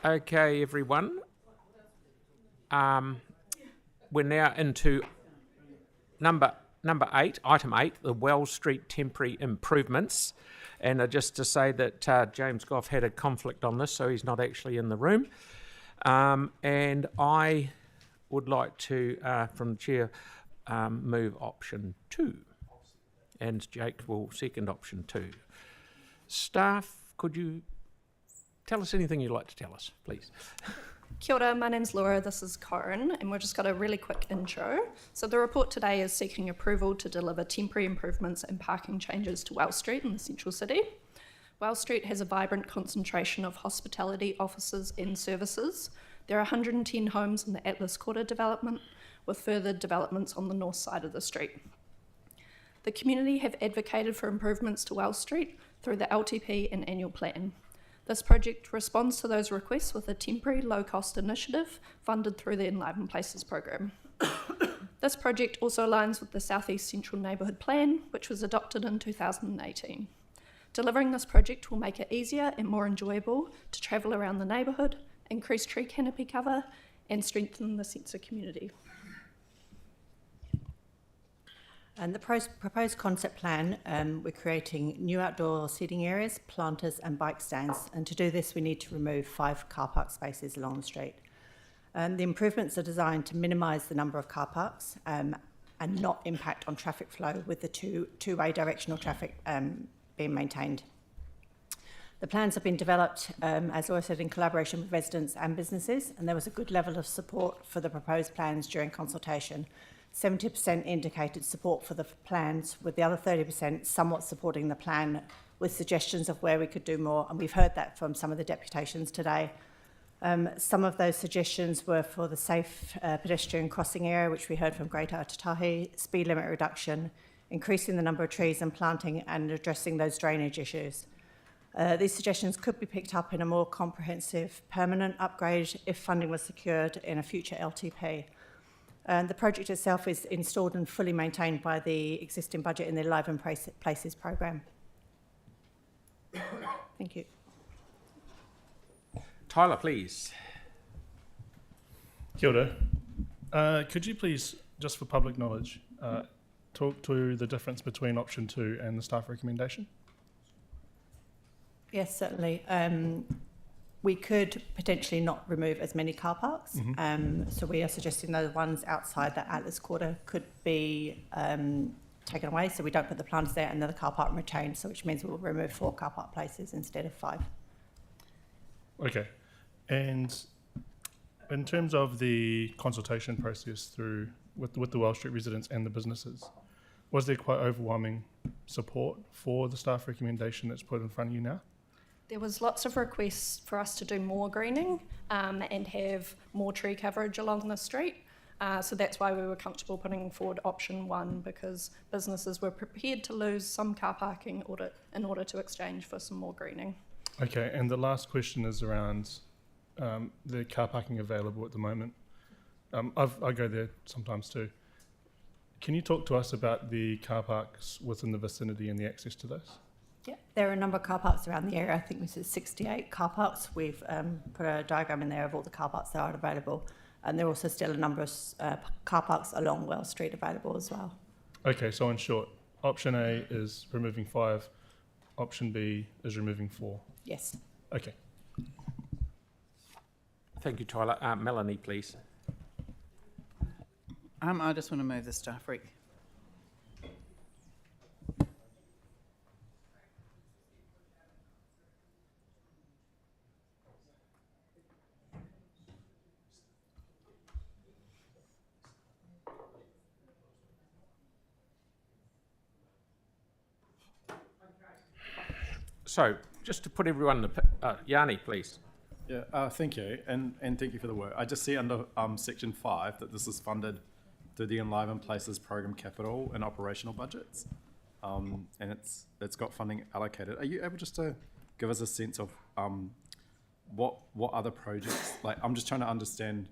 Okay, everyone. We're now into number 8, item 8, the Wells Street temporary improvements. And just to say that James Goff had a conflict on this, so he's not actually in the room. And I would like to, from the chair, move option 2. And Jake will second option 2. Staff, could you tell us anything you'd like to tell us, please? Kia ora, my name's Laura, this is Corin, and we've just got a really quick intro. So the report today is seeking approval to deliver temporary improvements and parking changes to Wells Street in the central city. Wells Street has a vibrant concentration of hospitality, offices and services. There are 110 homes in the Atlas Quarter development, with further developments on the north side of the street. The community have advocated for improvements to Wells Street through the LTP and annual plan. This project responds to those requests with a temporary low-cost initiative funded through the Enliven Places program. This project also aligns with the South East Central Neighbourhood Plan, which was adopted in 2018. Delivering this project will make it easier and more enjoyable to travel around the neighbourhood, increase tree canopy cover, and strengthen the sense of community. And the proposed concept plan, we're creating new outdoor seating areas, planters and bike stands. And to do this, we need to remove 5 car park spaces along the street. The improvements are designed to minimise the number of car parks and not impact on traffic flow with the two-way directional traffic being maintained. The plans have been developed, as Laura said, in collaboration with residents and businesses, and there was a good level of support for the proposed plans during consultation. 70% indicated support for the plans, with the other 30% somewhat supporting the plan with suggestions of where we could do more, and we've heard that from some of the deputations today. Some of those suggestions were for the safe pedestrian crossing area, which we heard from Greater Atatahi, speed limit reduction, increasing the number of trees and planting, and addressing those drainage issues. These suggestions could be picked up in a more comprehensive permanent upgrade if funding was secured in a future LTP. The project itself is installed and fully maintained by the existing budget in the Enliven Places program. Thank you. Tyler, please. Kia ora. Could you please, just for public knowledge, talk to the difference between option 2 and the staff recommendation? Yes, certainly. We could potentially not remove as many car parks. So we are suggesting those ones outside the Atlas Quarter could be taken away, so we don't put the planters there, and then the car park retained, so which means we'll remove 4 car park places instead of 5. Okay. And in terms of the consultation process with the Wells Street residents and the businesses, was there quite overwhelming support for the staff recommendation that's put in front of you now? There was lots of requests for us to do more greening and have more tree coverage along the street. So that's why we were comfortable putting forward option 1, because businesses were prepared to lose some car parking in order to exchange for some more greening. Okay, and the last question is around the car parking available at the moment. I go there sometimes too. Can you talk to us about the car parks within the vicinity and the access to those? Yeah, there are a number of car parks around the area. I think this is 68 car parks. We've put a diagram in there of all the car parks that are available. And there are also still a number of car parks along Wells Street available as well. Okay, so in short, option A is removing 5, option B is removing 4. Yes. Okay. Thank you, Tyler. Melanie, please. I just want to move the staff rec. So, just to put everyone in the... Yanni, please. Yeah, thank you, and thank you for the work. I just see under section 5 that this is funded through the Enliven Places program capital and operational budgets, and it's got funding allocated. Are you able just to give us a sense of what other projects? Like, I'm just trying to understand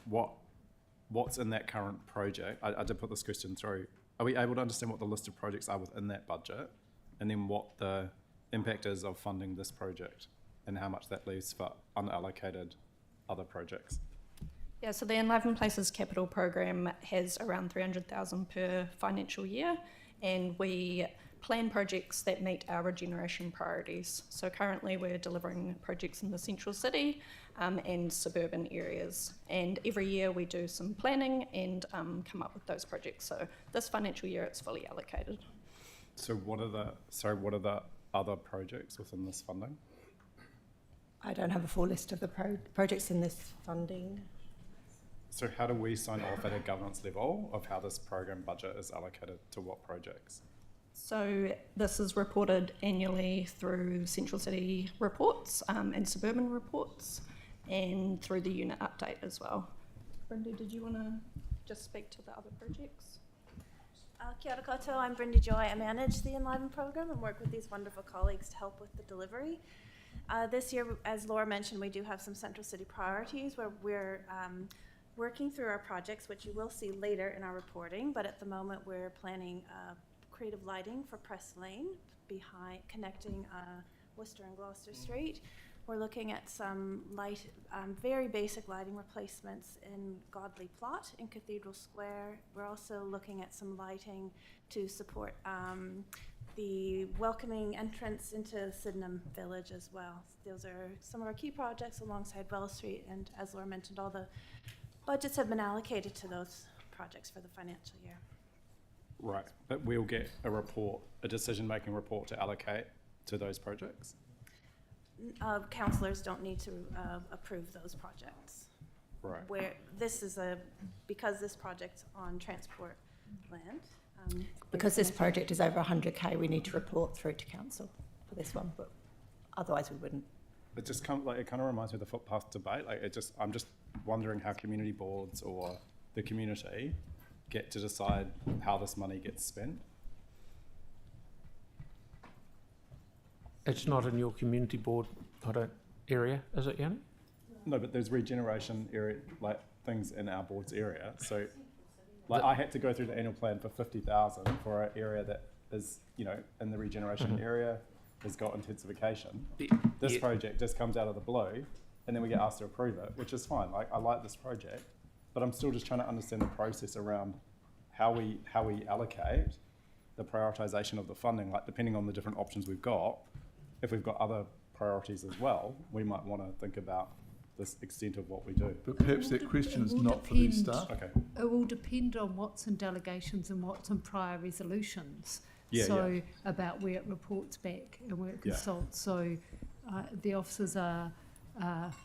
what's in that current project. I did put this question through. Are we able to understand what the list of projects are within that budget, and then what the impact is of funding this project and how much that leaves for unallocated other projects? Yeah, so the Enliven Places capital program has around 300,000 per financial year, and we plan projects that meet our regeneration priorities. So currently we're delivering projects in the central city and suburban areas. And every year we do some planning and come up with those projects. So this financial year it's fully allocated. So what are the other projects within this funding? I don't have a full list of the projects in this funding. So how do we sign off at a governance level of how this program budget is allocated to what projects? So this is reported annually through central city reports and suburban reports, and through the unit update as well. Brenda, did you want to just speak to the other projects? Kia ora koutou, I'm Brenda Joy. I manage the Enliven program and work with these wonderful colleagues to help with the delivery. This year, as Laura mentioned, we do have some central city priorities where we're working through our projects, which you will see later in our reporting, but at the moment we're planning creative lighting for Press Lane behind connecting Worcester and Gloucester Street. We're looking at some very basic lighting replacements in Godley Plot in Cathedral Square. We're also looking at some lighting to support the welcoming entrance into Sydenham Village as well. Those are some of our key projects alongside Wells Street, and as Laura mentioned, all the budgets have been allocated to those projects for the financial year. Right, but we'll get a decision-making report to allocate to those projects? Councillors don't need to approve those projects. Right. Where this is because this project's on transport land. Because this project is over 100k, we need to report through to council for this one, but otherwise we wouldn't. It just kind of reminds me of the footpath debate. I'm just wondering how community boards or the community get to decide how this money gets spent. It's not in your community board area, is it, Yanni? No, but there's regeneration area things in our board's area. So, I had to go through the annual plan for 50,000 for an area that is, in the regeneration area has got intensification. This project just comes out of the blue, and then we get asked to approve it, which is fine. I like this project, but I'm still just trying to understand the process around how we allocate the prioritisation of the funding. Depending on the different options we've got, if we've got other priorities as well, we might want to think about this extent of what we do. But perhaps that question is not for these staff. Okay. It will depend on what's in delegations and what's in prior resolutions. Yeah, About where it reports back and where it consults. So the officers are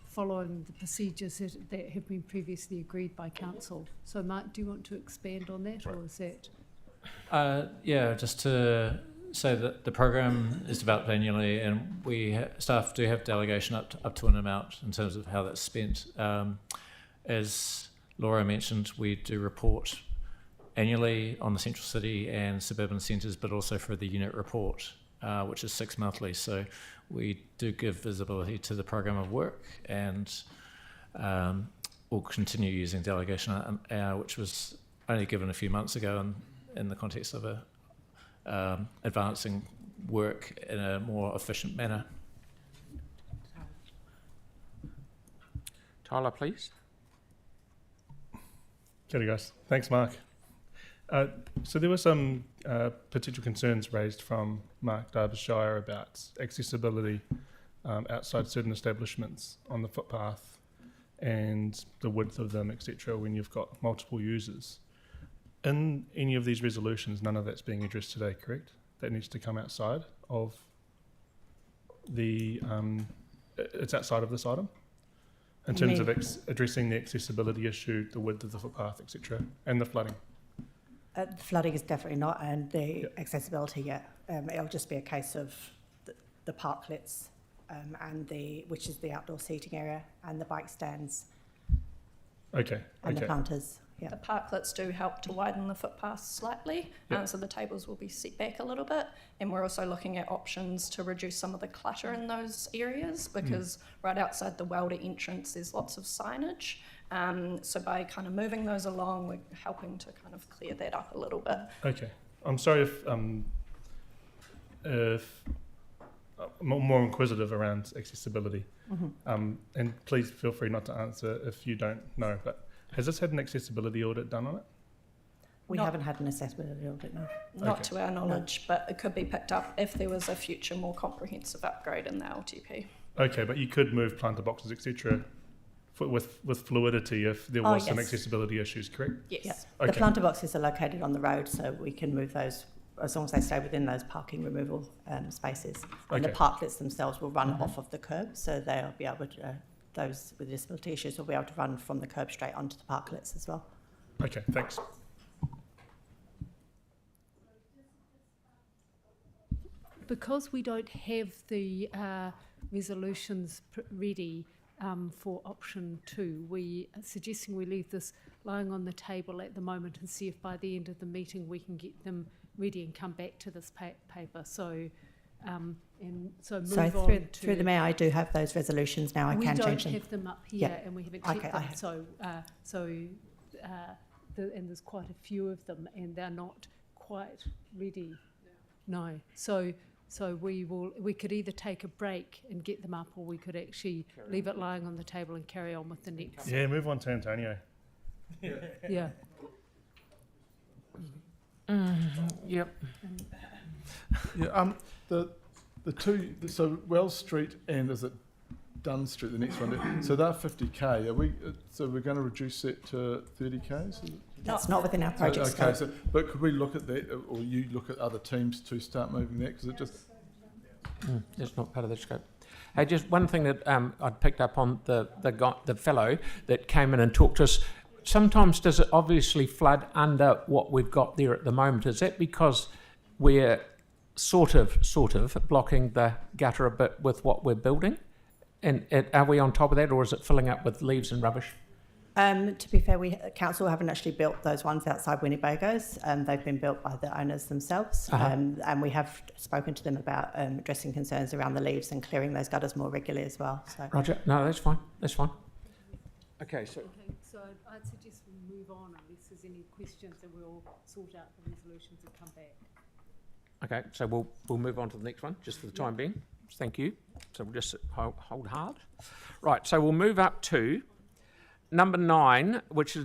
following the procedures that have been previously agreed by council. So Mark, do you want to expand on that, or is that? Just to say that the program is developed annually, and staff do have delegation up to an amount in terms of how that's spent. As Laura mentioned, we do report annually on the central city and suburban centres, but also for the unit report, which is 6 monthly. So we do give visibility to the program of work, and we'll continue using delegation, which was only given a few months ago in the context of advancing work in a more efficient manner. Tyler, please. Kia ora, guys. Thanks, Mark. So there were some potential concerns raised from Mark Derbyshire about accessibility outside certain establishments on the footpath and the width of them, etc., when you've got multiple users. In any of these resolutions, none of that's being addressed today, correct? That needs to come outside of the... it's outside of this item? In terms of addressing the accessibility issue, the width of the footpath, etc., and the flooding. The flooding is definitely not, and the accessibility, it'll just be a case of the parklets and which is the outdoor seating area, and the bike stands. Okay. And the planters. Yeah. The parklets do help to widen the footpath slightly, so the tables will be set back a little bit, and we're also looking at options to reduce some of the clutter in those areas, because right outside the welder entrance there's lots of signage, so by kind of moving those along we're helping to kind of clear that up a little bit. Okay. I'm sorry if more inquisitive around accessibility. And please feel free not to answer if you don't know, but has this had an accessibility audit done on it? We haven't had an accessibility audit, no. Not to our knowledge, but it could be picked up if there was a future more comprehensive upgrade in the LTP. Okay, but you could move planter boxes, etc., with fluidity if there was some yes. accessibility issues, correct? Yes. Yeah. Okay. The planter boxes are located on the road, so we can move those as long as they stay within those parking removal spaces. And the Okay. parklets themselves will run off of the curb, so they'll be able to, those with disability issues will be able to run from the curb straight onto the parklets as well. Okay, thanks. Because we don't have the resolutions ready for option 2, we are suggesting we leave this lying on the table at the moment and see if by the end of the meeting we can get them ready and come back to this paper. So, move So on to... through the Mayor, I do have those resolutions now. I can change them. We don't have them up here, Yeah. and we haven't Okay, checked I them. have. And there's quite a few of them, and they're not quite ready. No. So we could either take a break and get them up, or we could actually leave it lying on the table and carry on with the next. Yeah, move on to Antonio. Yeah. Yep. Yeah, the two, so Wells Street and is it Dunn Street, the next one? So they're 50k. Are we? So we're going to reduce that to 30k? Is it? That's not within our project Okay, scope. so but could we look at that, or you look at other teams to start moving that? Because it just That's not part of the scope. Hey, just one thing that I'd picked up on the fellow that came in and talked to us. Sometimes does it obviously flood under what we've got there at the moment? Is that because we're sort of blocking the gutter a bit with what we're building? And are we on top of that, or is it filling up with leaves and rubbish? To be fair, council haven't actually built those ones outside Winnebago's. They've been built by the owners themselves, and we have spoken to them about addressing concerns around the leaves and clearing those gutters more regularly as well. So. Roger. No, that's fine. That's fine. Okay, so So I'd suggest we move on unless there's any questions, and we'll sort out the resolutions and come back. okay, so we'll move on to the next one just for the time being. Thank you. So we'll just hold hard. Right. So we'll move up to number 9, which is